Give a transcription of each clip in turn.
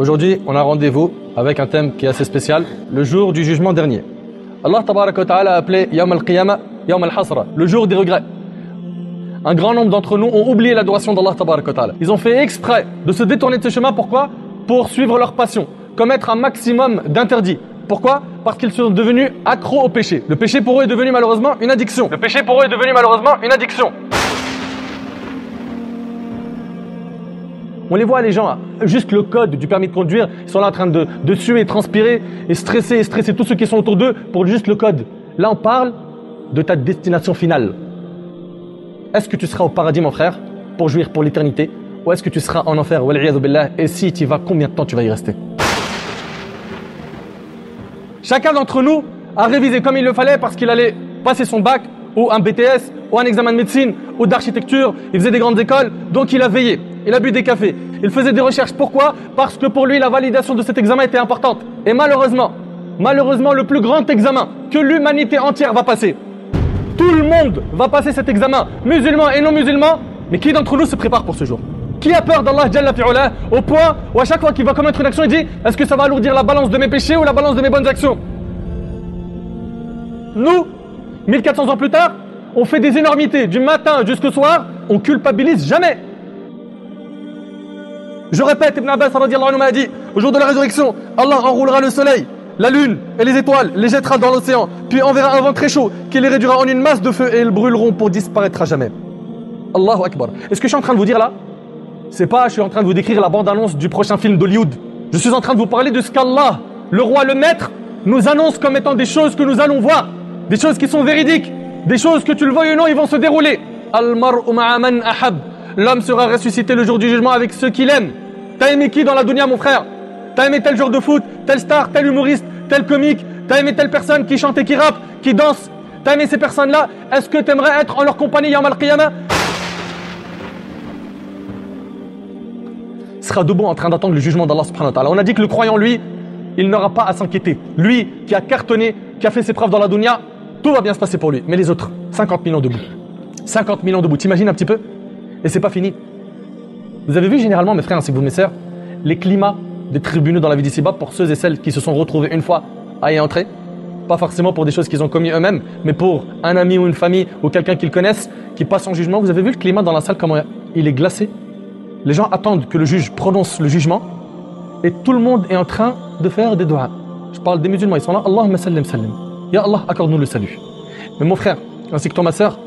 Aujourd'hui, on a rendez-vous avec un thème qui est assez spécial, le jour du jugement dernier. Allah tabaraka wa ta'ala a appelé Yawm al-Qiyamah, Yawm al-Hasra, le jour des regrets. Un grand nombre d'entre nous ont oublié l'adoration d'Allah tabaraka wa ta'ala. Ils ont fait exprès de se détourner de ce chemin, pourquoi? Pour suivre leur passion, commettre un maximum d'interdits. Pourquoi? Parce qu'ils sont devenus accros au péché. Le péché pour eux est devenu malheureusement une addiction. Le péché pour eux est devenu malheureusement une addiction. On les voit, les gens, juste le code du permis de conduire, ils sont là en train de suer, transpirer et stresser tous ceux qui sont autour d'eux pour juste le code. Là, on parle de ta destination finale. Est-ce que tu seras au paradis, mon frère, pour jouir pour l'éternité, ou est-ce que tu seras en enfer, wal'iyadhu billah, et si tu y vas, combien de temps tu vas y rester? Chacun d'entre nous a révisé comme il le fallait parce qu'il allait passer son bac, ou un BTS, ou un examen de médecine, ou d'architecture, il faisait des grandes écoles, donc il a veillé. Il a bu des cafés, il faisait des recherches. Pourquoi? Parce que pour lui, la validation de cet examen était importante. Et malheureusement, le plus grand examen que l'humanité entière va passer. Tout le monde va passer cet examen, musulmans et non musulmans. Mais qui d'entre nous se prépare pour ce jour? Qui a peur d'Allah Jalla fi'ula au point où à chaque fois qu'il va commettre une action, il dit: est-ce que ça va alourdir la balance de mes péchés ou la balance de mes bonnes actions? Nous, 1400 ans plus tard, on fait des énormités. Du matin jusqu'au soir, on culpabilise jamais. Je répète, Ibn Abbas radiyallahu anhu m'a dit, au jour de la résurrection, Allah enroulera le soleil, la lune et les étoiles, les jettera dans l'océan, puis enverra un vent très chaud qui les réduira en une masse de feu et ils brûleront pour disparaître à jamais. Allahu Akbar. Et ce que je suis en train de vous dire là, c'est pas je suis en train de vous décrire la bande-annonce du prochain film d'Hollywood. Je suis en train de vous parler de ce qu'Allah, le roi, le maître, nous annonce comme étant des choses que nous allons voir, des choses qui sont véridiques, des choses que tu le veuilles ou non, ils vont se dérouler. Al-mar'u ma'a man ahab. L'homme sera ressuscité le jour du jugement avec ceux qu'il aime. T'as aimé qui dans la dunya, mon frère? T'as aimé tel joueur de foot, tel star, tel humoriste, tel comique? T'as aimé telle personne qui chante et qui rappe, qui danse? T'as aimé ces personnes-là? Est-ce que t'aimerais être en leur compagnie Yawm al-Qiyamah? Il sera debout en train d'attendre le jugement d'Allah subhanahu wa ta'ala. On a dit que le croyant, lui, il n'aura pas à s'inquiéter. Lui qui a cartonné, qui a fait ses preuves dans la dunya, tout va bien se passer pour lui. Mais les autres, 50 000 ans debout. 50 000 ans debout, t'imagines un petit peu? Et c'est pas fini. Vous avez vu généralement, mes frères ainsi que vous, mes sœurs, les climats des tribunaux dans la vie d'ici-bas pour ceux et celles qui se sont retrouvés une fois à y entrer. Pas forcément pour des choses qu'ils ont commis eux-mêmes, mais pour un ami ou une famille ou quelqu'un qu'ils connaissent qui passe en jugement. Vous avez vu le climat dans la salle, comment il est glacé? Les gens attendent que le juge prononce le jugement et tout le monde est en train de faire des doigts. Je parle des musulmans, ils sont là, Allahumma sallim sallim. Ya Allah, accorde-nous le salut. Mais mon frère, ainsi que toi ma sœur,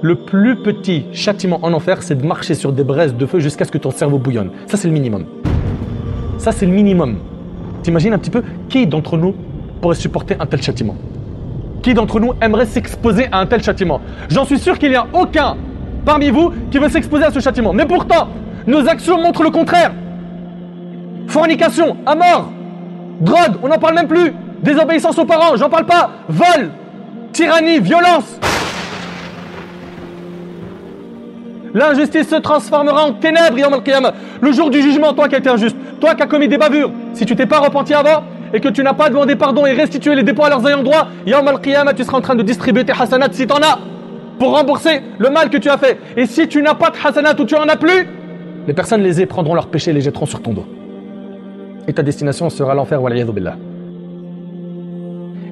le plus petit châtiment en enfer, c'est de marcher sur des braises de feu jusqu'à ce que ton cerveau bouillonne. Ça, c'est le minimum. Ça, c'est le minimum. T'imagines un petit peu, qui d'entre nous pourrait supporter un tel châtiment? Qui d'entre nous aimerait s'exposer à un tel châtiment? J'en suis sûr qu'il n'y a aucun parmi vous qui veut s'exposer à ce châtiment. Mais pourtant, nos actions montrent le contraire. Fornication, à mort, drogue, on n'en parle même plus. Désobéissance aux parents, j'en parle pas. Vol, tyrannie, violence. L'injustice se transformera en ténèbres, Yawm al-Qiyamah. Le jour du jugement, toi qui as été injuste, toi qui as commis des bavures, si tu t'es pas repenti avant et que tu n'as pas demandé pardon et restitué les dépôts à leurs ayants droit, Yawm al-Qiyamah, tu seras en train de distribuer tes hasanats si t'en as, pour rembourser le mal que tu as fait. Et si tu n'as pas de hasanat ou tu en as plus, les personnes lésées prendront leurs péchés et les jetteront sur ton dos. Et ta destination sera l'enfer, wal'iyadhu billah.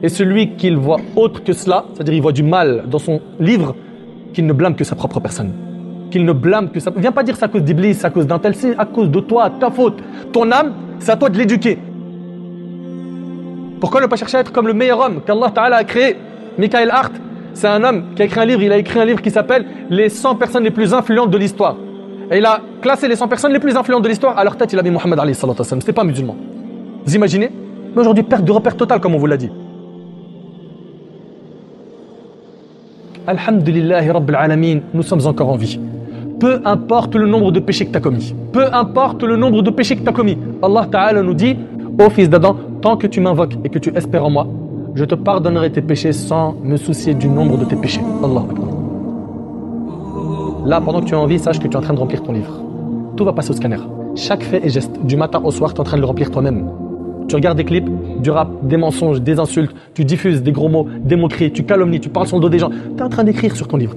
Et celui qu'il voit autre que cela, c'est-à-dire il voit du mal dans son livre, qu'il ne blâme que sa propre personne. Qu'il ne blâme que ça. Viens pas dire c'est à cause d'Iblis, c'est à cause d'un tel, c'est à cause de toi, ta faute. Ton âme, c'est à toi de l'éduquer. Pourquoi ne pas chercher à être comme le meilleur homme qu'Allah Ta'ala a créé? Michael Hart, c'est un homme qui a écrit un livre, il a écrit un livre qui s'appelle Les 100 personnes les plus influentes de l'histoire. Et il a classé les 100 personnes les plus influentes de l'histoire. À leur tête, il a mis Mohammed alayhi salatu wassalam. C'était pas musulman. Vous imaginez? Mais aujourd'hui, perte de repère totale, comme on vous l'a dit. Alhamdulillahi Rabbil Alamin, nous sommes encore en vie. Peu importe le nombre de péchés que tu as commis. Peu importe le nombre de péchés que tu as commis. Allah Ta'ala nous dit, ô fils d'Adam, tant que tu m'invoques et que tu espères en moi, je te pardonnerai tes péchés sans me soucier du nombre de tes péchés. Allah Akbar. Là, pendant que tu es en vie, sache que tu es en train de remplir ton livre. Tout va passer au scanner. Chaque fait et geste, du matin au soir, tu es en train de le remplir toi-même. Tu regardes des clips, du rap, des mensonges, des insultes, tu diffuses des gros mots, des moqueries, tu calomnies, tu parles sur le dos des gens. Tu es en train d'écrire sur ton livre.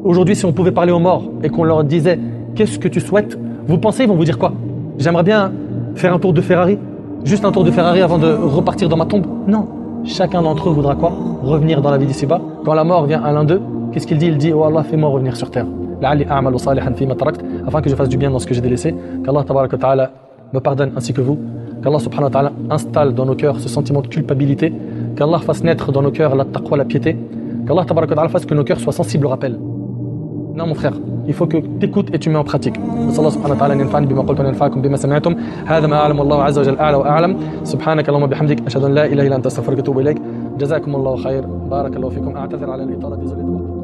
Aujourd'hui, si on pouvait parler aux morts et qu'on leur disait « Qu'est-ce que tu souhaites ?» Vous pensez, ils vont vous dire quoi? J'aimerais bien faire un tour de Ferrari, juste un tour de Ferrari avant de repartir dans ma tombe. Non, chacun d'entre eux voudra quoi? Revenir dans la vie d'ici-bas. Quand la mort vient à l'un d'eux, qu'est-ce qu'il dit? Il dit, oh Allah, fais-moi revenir sur terre. Afin que je fasse du bien dans ce que j'ai délaissé. Qu'Allah tabaraka wa ta'ala me pardonne ainsi que vous. Qu'Allah subhanahu wa ta'ala installe dans nos cœurs ce sentiment de culpabilité. Qu'Allah fasse naître dans nos cœurs la taqwa, la piété. Qu'Allah tabaraka wa ta'ala fasse que nos cœurs soient sensibles au rappel. Non mon frère, il faut que tu écoutes et tu mets en pratique. Allah subhanahu wa ta'ala ينفعني بما قلت وينفعكم بما سمعتم. هذا ما أعلم والله عز وجل أعلى وأعلم. سبحانك اللهم وبحمدك أشهد أن لا إله إلا أنت أستغفرك وأتوب إليك. جزاكم الله خير. بارك الله فيكم. أعتذر على الإطالة.